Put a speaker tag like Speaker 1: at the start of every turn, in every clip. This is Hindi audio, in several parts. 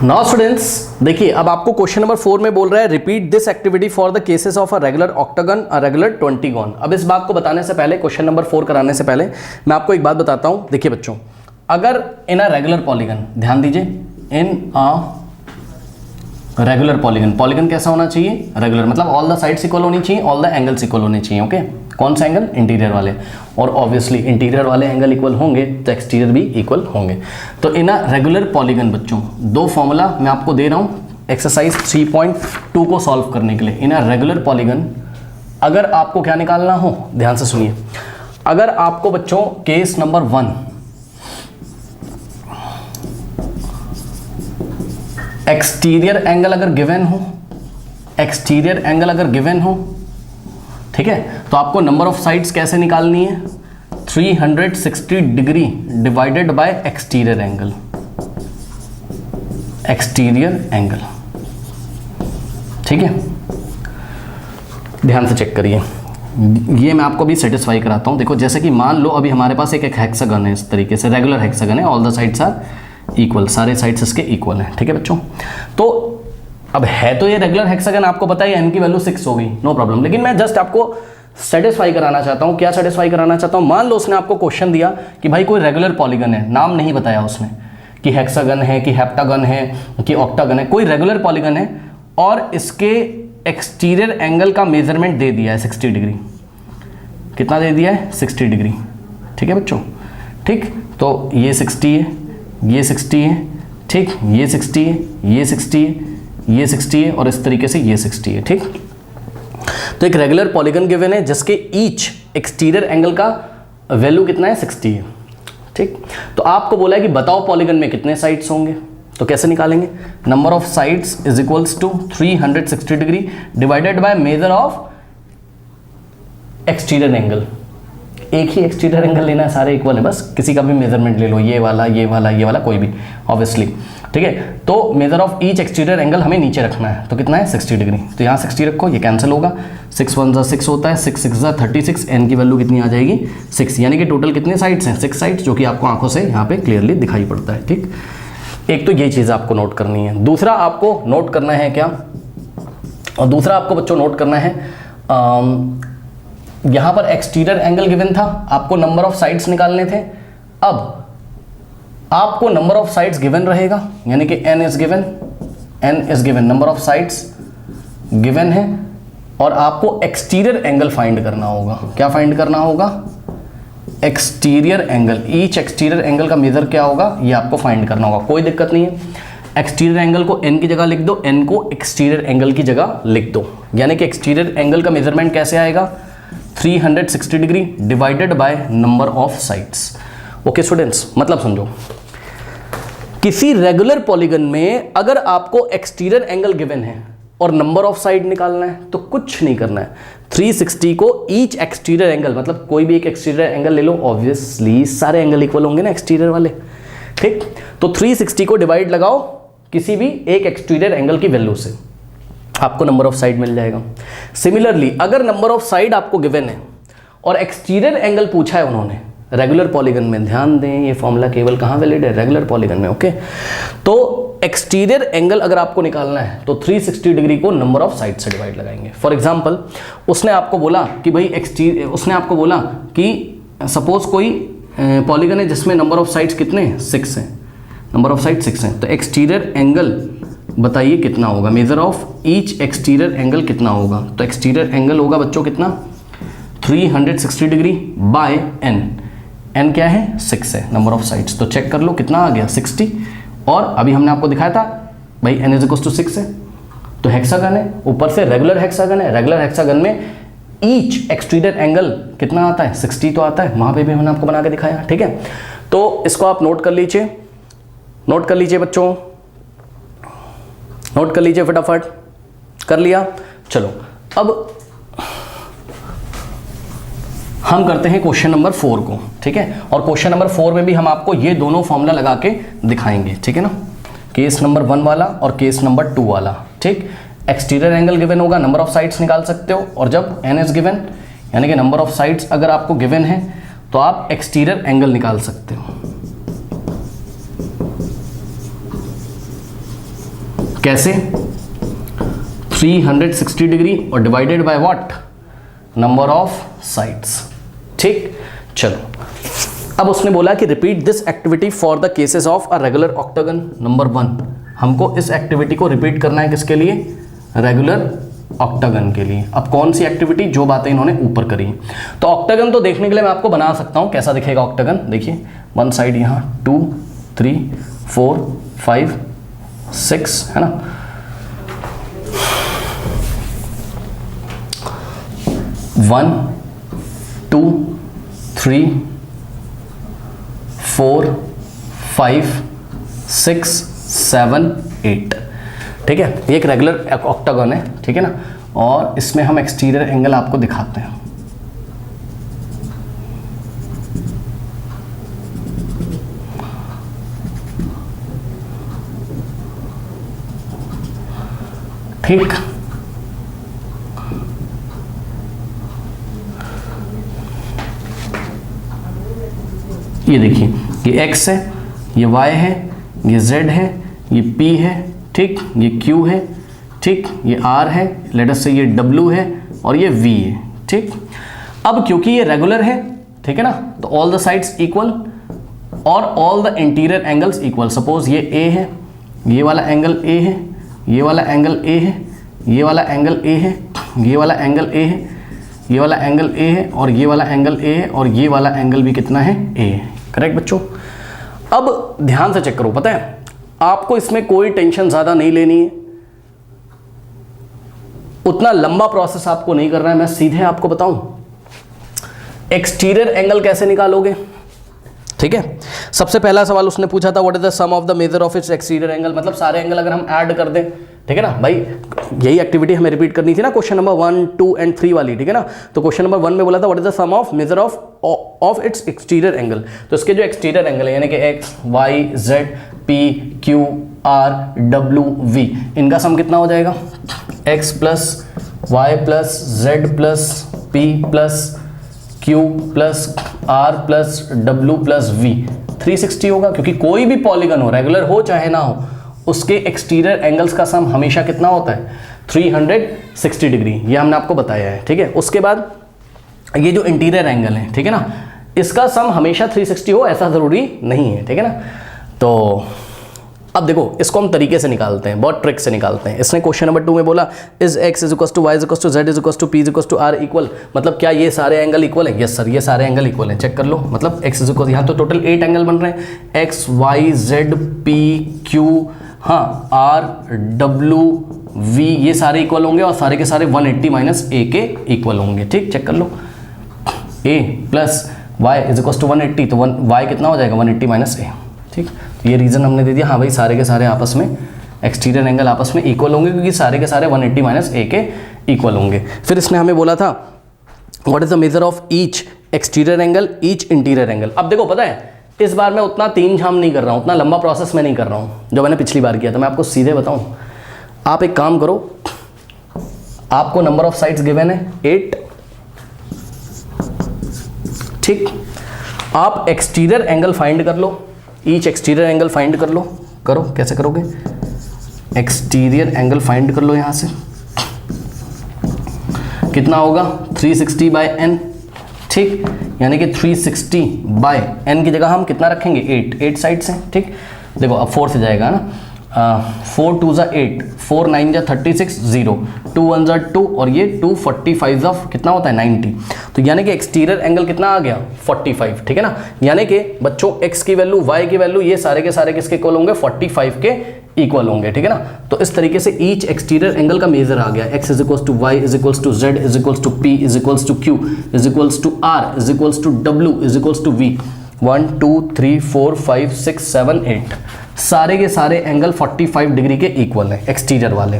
Speaker 1: नाउ स्टूडेंट्स देखिए, अब आपको क्वेश्चन नंबर 4 में बोल रहा है repeat this activity for the cases of a regular octagon, a regular 20 अब इस बात को बताने से पहले, क्वेश्चन नंबर 4 कराने से पहले मैं आपको एक बात बताता हूं। देखिए बच्चों, अगर इन अ रेगुलर पॉलीगन, ध्यान दीजिए, इन अ रेगुलर पॉलीगन, पॉलीगन कैसा होना चाहिए? रेगुलर, मतलब ऑल द साइड्स इक्वल होनी चाहिए, ऑल द एंगल्स इक्वल होने चाहिए। ओके, कौन सा एंगल? इंटीरियर वाले। और ऑब्वियसली इंटीरियर वाले एंगल इक्वल होंगे तो एक्सटीरियर भी इक्वल होंगे। तो इन अ रेगुलर पॉलीगन बच्चों, दो फॉर्मूला मैं आपको दे रहा हूं एक्सरसाइज 3.2 को सॉल्व करने के लिए। इन अ रेगुलर पॉलीगन अगर आपको क्या निकालना हो, ध्यान से सुनिए, अगर आपको बच्चों केस नंबर 1 एक्सटीरियर एंगल अगर गिवन हो, एक्सटीरियर एंगल अगर गिवन हो, ठीक है, तो आपको नंबर ऑफ साइड्स कैसे निकालनी है? 360 degree divided bye exterior angle, exterior angle, ठीक है। ध्यान से चेक करिए, ये मैं आपको भी सेटिस्फाई कराता हूं। देखो, जैसे कि मान लो अभी हमारे पास एक हेक्सागन है, इस तरीके से रेगुलर हेक्सागन है, all the sides are equal, सारे साइड्स इसके इक्वल हैं, ठीक है बच्चों। तो अब है तो ये रेगुलर हेक्सागन, आपको पता है एन की वैल्यू 6 होगी, नो प्रॉब्लम, लेकिन मैं जस्ट आपको सेटिस्फाई कराना चाहता हूं। क्या सेटिस्फाई कराना चाहता हूं? मान लो उसने आपको क्वेश्चन दिया कि भाई कोई रेगुलर पॉलीगन है, नाम नहीं बताया उसने कि हेक्सागन है कि हेप्टागन है कि ऑक्टागन है, कोई रेगुलर पॉलीगन है और इसके एक्सटीरियर एंगल का मेजरमेंट दे दिया है 60 डिग्री। कितना दे दिया है? 60 डिग्री, ठीक है बच्चों। ठीक, तो ये 60 है, ये 60 है, ठीक, ये 60 है, ये 60 है, ये 60 है और इस तरीके से ये 60 है, ठीक। तो एक रेगुलर पॉलीगन गिवन है जिसके ईच एक्सटीरियर एंगल का वैल्यू कितना है? 60 है, ठीक। तो आपको बोला है कि बताओ पॉलीगन में कितने साइड्स होंगे, तो कैसे निकालेंगे? Number of sides is equals to 360 degree divided by measure of exterior angle. एक ही एक्सटीरियर एंगल लेना है, सारे इक्वल है, बस किसी का भी मेजरमेंट ले लो, ये वाला, ये वाला, ये वाला, कोई भी, ऑब्वियसली, ठीक है। तो measure of each exterior angle हमें नीचे रखना है, तो कितना है? 60 डिग्री। तो यहाँ 60 रखो, ये कैंसिल होगा, 6 1 जा 6 होता है, 6 6 जा 36, एन की वैल्यू कितनी आ जाएगी? 6, यानी कि टोटल कितने साइड्स हैं? 6 साइड्स, जो कि आपको आंखों से यहाँ पे क्लियरली दिखाई पड़ता है, ठीक। एक तो ये चीज़ आपको नोट करनी है। दूसरा आपको नोट करना है क्या? और दूसरा आपको बच्चों नोट करना है, यहां पर एक्सटीरियर एंगल गिवन था, आपको नंबर ऑफ साइड्स निकालने थे। अब आपको नंबर ऑफ साइड्स गिवन रहेगा, यानी कि n is given, number of sides given है, और आपको एक्सटीरियर एंगल फाइंड करना होगा। क्या फाइंड करना होगा? Exterior angle. Each exterior angle का मेजर क्या होगा, ये आपको फाइंड करना होगा। कोई दिक्कत नहीं है, एक्सटीरियर एंगल को n की जगह लिख दो, n को एक्सटीरियर एंगल की जगह लिख दो, यानी कि एक्सटीरियर एंगल का मेजरमेंट कैसे आएगा? 360 degree divided by number of sides. Okay students, मतलब समझो, किसी रेगुलर पॉलीगन में अगर आपको एक्सटीरियर एंगल गिवन है और नंबर ऑफ साइड निकालना है तो कुछ नहीं करना है। 360 को ईच एक्सटीरियर एंगल, मतलब कोई भी एक एक्सटीरियर एंगल ले लो, ऑब्वियसली सारे एंगल इक्वल होंगे ना एक्सटीरियर वाले, ठीक। तो 360 को डिवाइड लगाओ किसी भी एक एक्सटीरियर एंगल की वैल्यू से, आपको नंबर ऑफ साइड मिल जाएगा। सिमिलरली अगर नंबर ऑफ साइड आपको गिवन है और एक्सटीरियर एंगल पूछा है उन्होंने रेगुलर पॉलीगन में, ध्यान दें ये फॉर्मूला केवल कहां वैलिड है? रेगुलर पॉलीगन में, ओके। तो एक्सटीरियर एंगल अगर आपको निकालना है तो 360 डिग्री को नंबर ऑफ साइड से डिवाइड लगाएंगे। फॉर एग्जांपल, उसने आपको बोला कि भाई उसने आपको बोला कि सपोज कोई पॉलीगन है जिसमें नंबर ऑफ साइड्स कितने हैं? 6 हैं, नंबर ऑफ साइड 6 हैं, तो एक्सटीरियर एंगल बताइए कितना होगा? Measure of each exterior angle कितना होगा? तो एक्सटीरियर एंगल होगा बच्चों कितना? 360 डिग्री बाय n। n क्या है? 6 है, नंबर ऑफ साइड्स। तो चेक कर लो कितना आ गया? 60। और अभी हमने आपको दिखाया था भाई n इज इक्वल टू 6 है, तो हेक्सागन है, ऊपर से रेगुलर हेक्सागन है। रेगुलर हेक्सागन में ईच एक्सटीरियर एंगल कितना आता है? 60 तो आता है, वहां पे भी हमने आपको बना के दिखाया, ठीक है। तो इसको आप नोट कर लीजिए, नोट कर लीजिए बच्चों, नोट कर लीजिए फटाफट। कर लिया? चलो अब हम करते हैं क्वेश्चन नंबर 4 को, ठीक है। और क्वेश्चन नंबर 4 में भी हम आपको ये दोनों फॉर्मूला लगा के दिखाएंगे, ठीक है ना। केस नंबर 1 वाला और केस नंबर 2 वाला, ठीक। एक्सटीरियर एंगल गिवन होगा, नंबर ऑफ साइड्स निकाल सकते हो, और जब n इज गिवन, यानी कि नंबर ऑफ साइड्स अगर आपको गिवन है तो आप एक्सटीरियर एंगल निकाल सकते हो। कैसे? 360 डिग्री और divided by what? Number of sides. ठीक, चलो अब उसने बोला कि repeat this activity for the cases of a regular octagon. Number 1, हमको इस एक्टिविटी को रिपीट करना है किसके लिए? रेगुलर ऑक्टागन के लिए। अब कौन सी एक्टिविटी? जो बातें इन्होंने ऊपर करी। तो ऑक्टागन तो देखने के लिए मैं आपको बना सकता हूं, कैसा दिखेगा ऑक्टागन? देखिए, वन साइड यहां 2 3 4 5 6 है ना, 1 2 3 4 5 6 7 8। ठीक है, ये एक रेगुलर ऑक्टागन है, ठीक है ना। और इसमें हम एक्सटीरियर एंगल आपको दिखाते हैं। ठीक, ये देखिए, ये x है, ये y है, ये z है, ये p है, ठीक, ये q है, ठीक, ये r है, लेट अस से ये w है और ये v है। ठीक, अब क्योंकि ये रेगुलर है, ठीक है ना, तो ऑल द साइड्स इक्वल और all the interior angles equal. Suppose ये a है, ये वाला एंगल a है, ये वाला एंगल a है, ये वाला एंगल a है, ये वाला एंगल a है, ये वाला एंगल a है और ये वाला एंगल a है और ये वाला एंगल भी कितना है? a है। करेक्ट बच्चों? अब ध्यान से चेक करो, पता है आपको इसमें कोई टेंशन ज़्यादा नहीं लेनी है, उतना लंबा प्रोसेस आपको नहीं करना है। मैं सीधे आपको बताऊं एक्सटीरियर एंगल कैसे निकालोगे। ठीक है, सबसे पहला सवाल उसने पूछा था what is the sum of the measure of its exterior angle, मतलब सारे एंगल अगर हम ऐड कर दें, ठीक है ना भाई, यही एक्टिविटी हमें रिपीट करनी थी ना क्वेश्चन नंबर 1 2 एंड 3 वाली, ठीक है ना। तो क्वेश्चन नंबर 1 में बोला था what is the sum of measure of its exterior angle. तो इसके जो एक्सटीरियर एंगल है यानी कि x y z p q r डब्ल्यू वी, इनका सम कितना हो जाएगा? X plus y plus z plus p plus q plus r plus डब्ल्यू प्लस वी, 360 होगा, क्योंकि कोई भी पॉलीगन हो, रेगुलर हो चाहे ना हो, उसके एक्सटीरियर एंगल्स का सम हमेशा कितना होता है? 360 डिग्री। ये हमने आपको बताया है, ठीक है। उसके बाद ये जो इंटीरियर एंगल है, ठीक है ना, इसका सम हमेशा 360 हो ऐसा ज़रूरी नहीं है, ठीक है ना। तो अब देखो इसको हम तरीके से निकालते हैं, बहुत ट्रिक से निकालते हैं। इसने क्वेश्चन नंबर 2 में बोला is x is equal to y is equal to z is equal to p is equal to r equal, मतलब क्या ये सारे एंगल इक्वल है? यस सर, ये सारे एंगल इक्वल हैं, चेक कर लो। मतलब x इज इक्वल, यहाँ तो टोटल 8 एंगल बन रहे हैं, x y z p q, हाँ आर डब्ल्यू वी, ये सारे इक्वल होंगे और सारे के सारे 180 माइनस ए के इक्वल होंगे। ठीक, चेक कर लो, a plus y is equal to 180, तो y कितना हो जाएगा? 180 माइनस ए। ठीक, तो ये रीज़न हमने दे दिया, हाँ भाई सारे के सारे आपस में एक्सटीरियर एंगल आपस में इक्वल होंगे, क्योंकि सारे के सारे 180 माइनस ए के इक्वल होंगे। फिर इसने हमें बोला था what is the measure of each exterior angle each interior angle. अब देखो पता है इस बार मैं उतना तीन झाम नहीं कर रहा हूँ, उतना लंबा प्रोसेस मैं नहीं कर रहा हूँ जो मैंने पिछली बार किया था। मैं आपको सीधे बताऊँ, आप एक काम करो, आपको नंबर ऑफ साइड्स गिवन है 8, ठीक, आप एक्सटीरियर एंगल फाइंड कर लो, ईच एक्सटीरियर एंगल फाइंड कर लो। करो, कैसे करोगे? एक्सटीरियर एंगल फाइंड कर लो, यहां से कितना होगा? 360 बाय एन, ठीक, यानी कि 360 बाय एन की जगह हम कितना रखेंगे? 8 साइड्स हैं, ठीक। देखो अब 4 से जाएगा ना, 4 2 ज़ा 8, 4 9 ज़ा 36, 0, 2 1 ज़ा 2 और ये 2 45 ऑफ कितना होता है? 90। तो यानी कि एक्सटीरियर एंगल कितना आ गया? 45, ठीक है ना। यानी कि बच्चों x की वैल्यू y की वैल्यू ये सारे के सारे किसके इक्वल होंगे? 45 के इक्वल होंगे, ठीक है ना। तो इस तरीके से ईच एक्सटीरियर एंगल का मेजर आ गया, x is equals to y is equals to z is equals to p is equals to q is equals to r is equals to डब्ल्यू इज इक्वल्स टू वी। 1 2 3 4 5 6 7 8 सारे के सारे एंगल 45 डिग्री के इक्वल हैं, एक्सटीरियर वाले,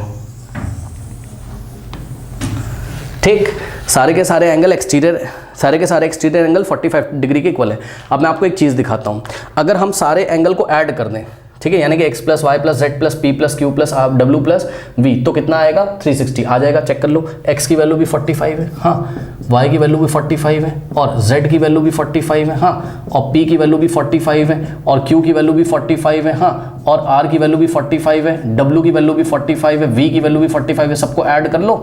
Speaker 1: ठीक। सारे के सारे एंगल एक्सटीरियर, सारे के सारे एक्सटीरियर एंगल 45 डिग्री के इक्वल है। अब मैं आपको एक चीज़ दिखाता हूँ, अगर हम सारे एंगल को ऐड कर दें, ठीक है, यानी कि x plus y plus z plus p plus q plus डब्ल्यू प्लस वी, तो कितना आएगा 360 आ जाएगा। चेक कर लो, x की वैल्यू भी 45 है, हाँ, y की वैल्यू भी 45 है, और z की वैल्यू भी 45 है, हाँ, और p की वैल्यू भी 45 है, और q की वैल्यू भी 45 है, हाँ, और r की वैल्यू भी 45 है, w की वैल्यू भी 45 है, v की वैल्यू भी 45 है। सबको ऐड कर लो,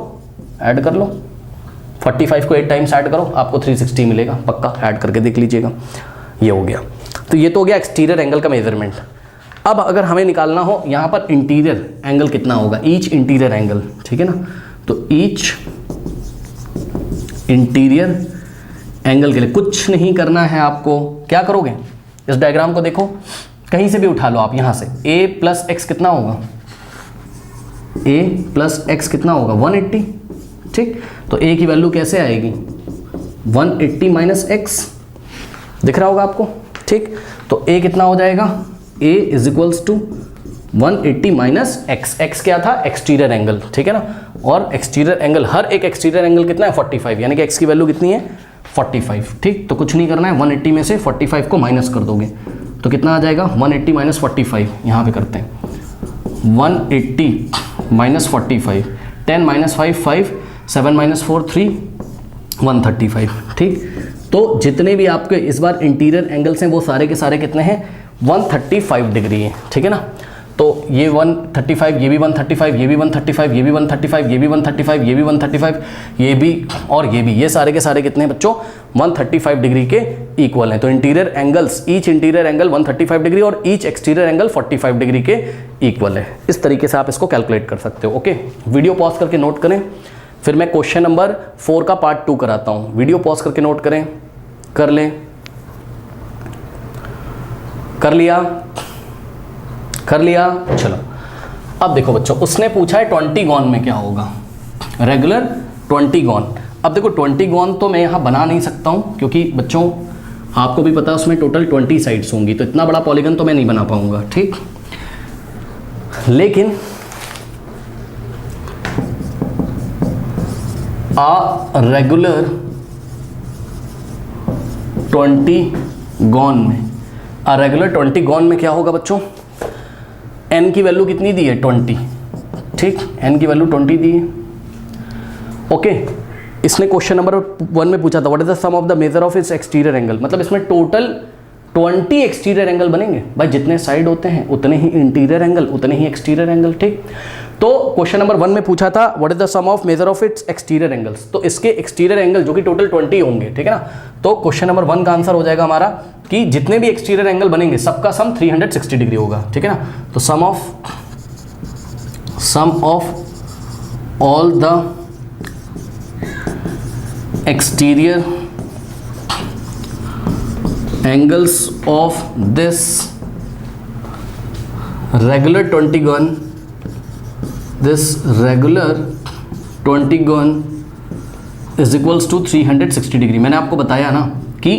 Speaker 1: ऐड कर लो, 45 को 8 टाइम्स ऐड करो, आपको 360 मिलेगा, पक्का ऐड करके देख लीजिएगा। ये हो गया, तो ये तो हो गया एक्सटीरियर एंगल का मेजरमेंट। अब अगर हमें निकालना हो यहाँ पर इंटीरियर एंगल कितना होगा, ईच इंटीरियर एंगल, ठीक है ना, तो ईच इंटीरियर एंगल के लिए कुछ नहीं करना है आपको। क्या करोगे, इस डायग्राम को देखो, कहीं से भी उठा लो आप, यहाँ से a प्लस एक्स कितना होगा, a प्लस एक्स कितना होगा 180, ठीक, तो a की वैल्यू कैसे आएगी 180 माइनस एक्स, दिख रहा होगा आपको, ठीक, तो a कितना हो जाएगा, a is equals to 180 minus x, x क्या था एक्सटीरियर एंगल, ठीक है ना, और एक्सटीरियर एंगल, हर एक एक्सटीरियर एंगल कितना है 45, यानी कि x की वैल्यू कितनी है 45, ठीक, तो कुछ नहीं करना है, 180 में से 45 को माइनस कर दोगे तो कितना आ जाएगा 180 माइनस 45, यहाँ पे करते हैं 180 माइनस 45, 10 माइनस 5 5, 7 माइनस 4 3, 135, ठीक, तो जितने भी आपके इस बार इंटीरियर एंगल्स हैं वो सारे के सारे कितने हैं 135 डिग्री है, ठीक है ना, तो ये 135, ये भी 135, ये भी 135, ये भी 135, ये भी 135, ये भी 135, ये भी और ये भी, ये सारे के सारे कितने हैं बच्चों 135 डिग्री के इक्वल हैं। तो interior angles, each interior angle 135 degree और ईच एक्सटीरियर एंगल 45 डिग्री के इक्वल है। इस तरीके से आप इसको कैलकुलेट कर सकते हो। ओके, वीडियो पॉज करके नोट करें, फिर मैं क्वेश्चन नंबर 4 का पार्ट 2 कराता हूँ। वीडियो पॉज करके नोट करें, कर लें, कर लिया, कर लिया, चलो। अब देखो बच्चों, उसने पूछा है 20 गॉन में क्या होगा, रेगुलर 20 गॉन। अब देखो 20 गॉन तो मैं यहाँ बना नहीं सकता हूँ क्योंकि बच्चों आपको भी पता है उसमें टोटल 20 साइड्स होंगी, तो इतना बड़ा पॉलीगन तो मैं नहीं बना पाऊंगा, ठीक। लेकिन रेगुलर 20 गॉन में, रेगुलर 20 गॉन में क्या होगा बच्चों, n की वैल्यू कितनी दी है 20, ठीक, n की वैल्यू 20 दी है। ओके, इसने क्वेश्चन नंबर 1 में पूछा था what is the sum of the measure of its exterior angle, मतलब इसमें टोटल 20 एक्सटीरियर एंगल बनेंगे भाई, जितने साइड होते हैं उतने ही इंटीरियर एंगल, उतने ही एक्सटीरियर एंगल, ठीक। तो क्वेश्चन नंबर 1 में पूछा था what is the sum of measure of its exterior angles, तो इसके एक्सटीरियर एंगल जो कि टोटल 20 होंगे, ठीक है ना। तो क्वेश्चन नंबर 1 का आंसर हो जाएगा हमारा कि जितने भी एक्सटीरियर एंगल बनेंगे सबका सम 360 डिग्री होगा, ठीक है ना। तो sum of all the exterior angles of this regular 20 gon, this regular 20 gun is equals to 360 degree. मैंने आपको बताया ना कि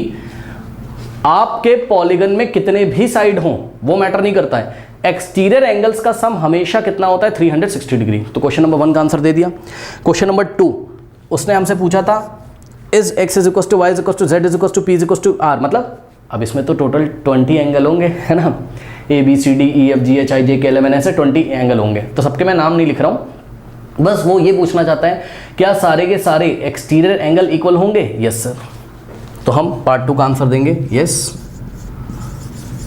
Speaker 1: आपके पॉलीगन में कितने भी साइड हों वो मैटर नहीं करता है, एक्सटीरियर एंगल्स का सम हमेशा कितना होता है 360 डिग्री। तो क्वेश्चन नंबर 1 का आंसर दे दिया। क्वेश्चन नंबर 2 उसने हमसे पूछा था is x is equal to y is equal to z is equal to p is equal to r, मतलब अब इसमें तो टोटल 20 एंगल होंगे, है ना, A B C D E F G H I J K L M N, ऐसे 20 एंगल होंगे। तो सबके मैं नाम नहीं लिख रहा हूँ, बस वो ये पूछना चाहता है क्या सारे के सारे एक्सटीरियर एंगल इक्वल होंगे। यस सर, तो हम पार्ट 2 का आंसर देंगे yes,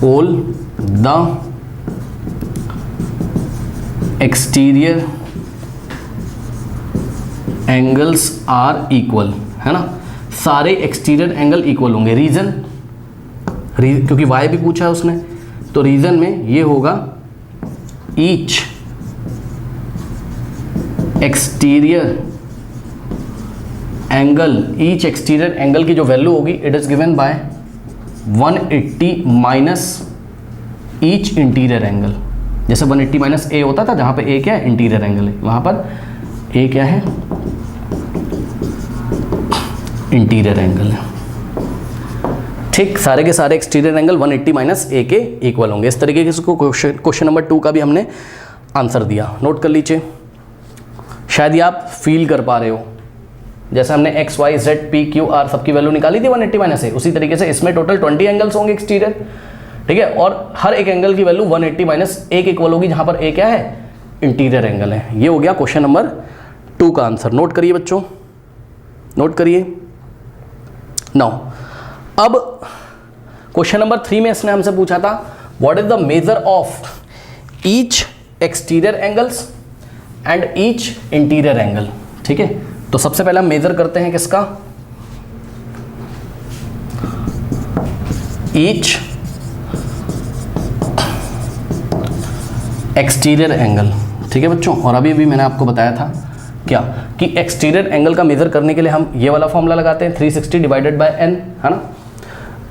Speaker 1: all the exterior angles are equal, है ना, सारे एक्सटीरियर एंगल इक्वल होंगे। रीजन क्योंकि वाई भी पूछा है उसने, तो रीजन में ये होगा each exterior angle, each exterior angle की जो वैल्यू होगी it is given by 180 minus each interior angle. जैसे 180 माइनस ए होता था, जहां पे ए क्या है इंटीरियर एंगल है, वहां पर ए क्या है इंटीरियर एंगल है, ठीक। सारे के सारे एक्सटीरियर एंगल 180 माइनस ए के इक्वल होंगे। इस तरीके से क्वेश्चन नंबर 2 का भी हमने आंसर दिया, नोट कर लीजिए। शायद ये आप फील कर पा रहे हो, जैसे हमने x y z p q r सबकी वैल्यू निकाली थी 180 माइनस ए, उसी तरीके से इसमें टोटल 20 एंगल्स होंगे एक्सटीरियर, ठीक है, और हर एक एंगल की वैल्यू 180 माइनस एक इक्वल होगी, जहां पर ए क्या है, इंटीरियर एंगल है। ये हो गया क्वेश्चन नंबर 2 का आंसर। नोट करिए बच्चों, नोट करिए। नाउ अब क्वेश्चन नंबर 3 में इसने हमसे पूछा था what is the measure of each exterior angles and each interior angle. ठीक है, तो सबसे पहले हम मेजर करते हैं किसका, ईच एक्सटीरियर एंगल। ठीक है बच्चों, और अभी भी मैंने आपको बताया था क्या कि एक्सटीरियर एंगल का मेजर करने के लिए हम ये वाला फॉर्मूला लगाते हैं 360 डिवाइडेड बाय n, है ना।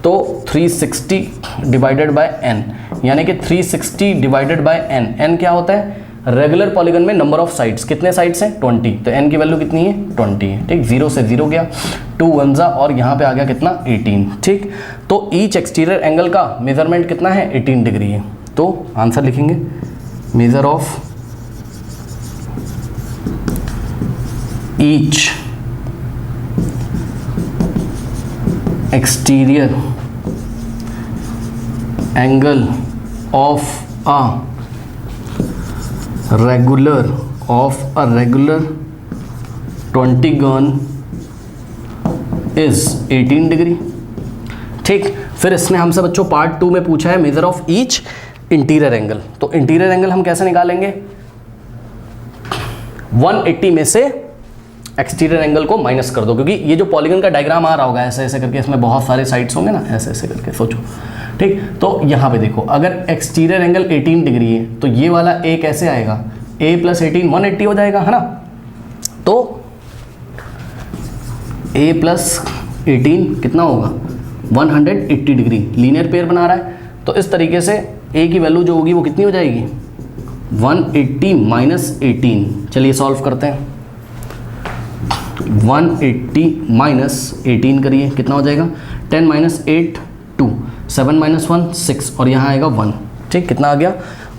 Speaker 1: तो 360 डिवाइडेड बाय n, यानी कि 360 डिवाइडेड बाय n क्या होता है, रेगुलर पॉलीगन में नंबर ऑफ साइड्स, कितने साइड्स हैं 20, तो n की वैल्यू कितनी है 20 है। ठीक, 0 से 0 गया, 2 1 जा, और यहाँ पे आ गया कितना 18। ठीक, तो ईच एक्सटीरियर एंगल का मेजरमेंट कितना है 18 डिग्री है। तो आंसर लिखेंगे measure of each exterior angle of a regular 20 gun is 18 degree. ठीक, फिर इसने हमसे बच्चों पार्ट 2 में पूछा है measure of each interior angle. तो इंटीरियर एंगल हम कैसे निकालेंगे, 180 में से एक्सटीरियर एंगल को माइनस कर दो, क्योंकि ये जो पॉलीगन का डायग्राम आ रहा होगा ऐसे ऐसे करके, इसमें बहुत सारे साइड्स होंगे ना, ऐसे ऐसे करके सोचो। ठीक, तो यहाँ पे देखो अगर एक्सटीरियर एंगल 18 डिग्री है तो ये वाला a कैसे आएगा, a प्लस 18 180 हो जाएगा, है ना। तो a प्लस 18 कितना होगा 180 डिग्री, लीनियर पेयर बना रहा है। तो इस तरीके से a की वैल्यू जो होगी वो कितनी हो जाएगी 180 माइनस 18। चलिए सॉल्व करते हैं, 180 माइनस 18 करिए, कितना हो जाएगा 10 माइनस 8 2, 7 माइनस 1 6, और यहाँ आएगा 1। ठीक, कितना आ गया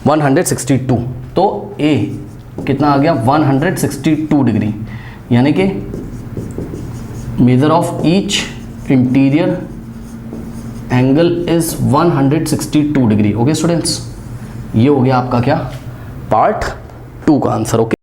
Speaker 1: 162। तो a कितना आ गया 162 डिग्री, यानी कि measure of each interior angle is 162 degree. Okay students, ये हो गया आपका क्या पार्ट 2 का आंसर। ओके।